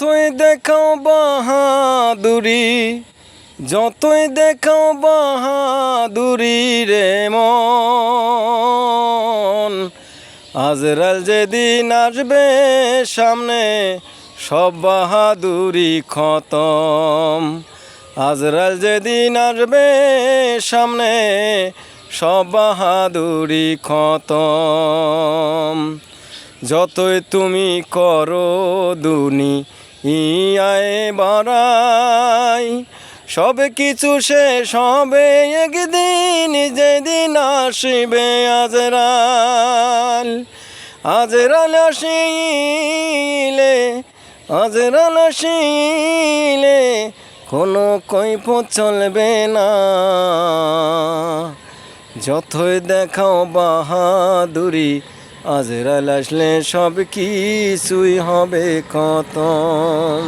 যতই দেখাও বাহাদুরি, যতই দেখাও বাহাদুরি রে মন, আজরাল যেদিন আসবে সামনে সব বাহাদুরি খতম। আজরাল যেদিন আসবে সামনে সব বাহাদুরি খতম। যতই তুমি করো দুনিয়ায় বাড়াই, সব কিছু শেষ হবে একদিন, যেদিন আসবে আজরাল। আজরাল আসিলে, আজরাল আসিলে কোনো কৈফিয়ত চলবে না। যতই দেখাও বাহাদুরি, আজরাল আসলে সব কিছুই হবে খতম।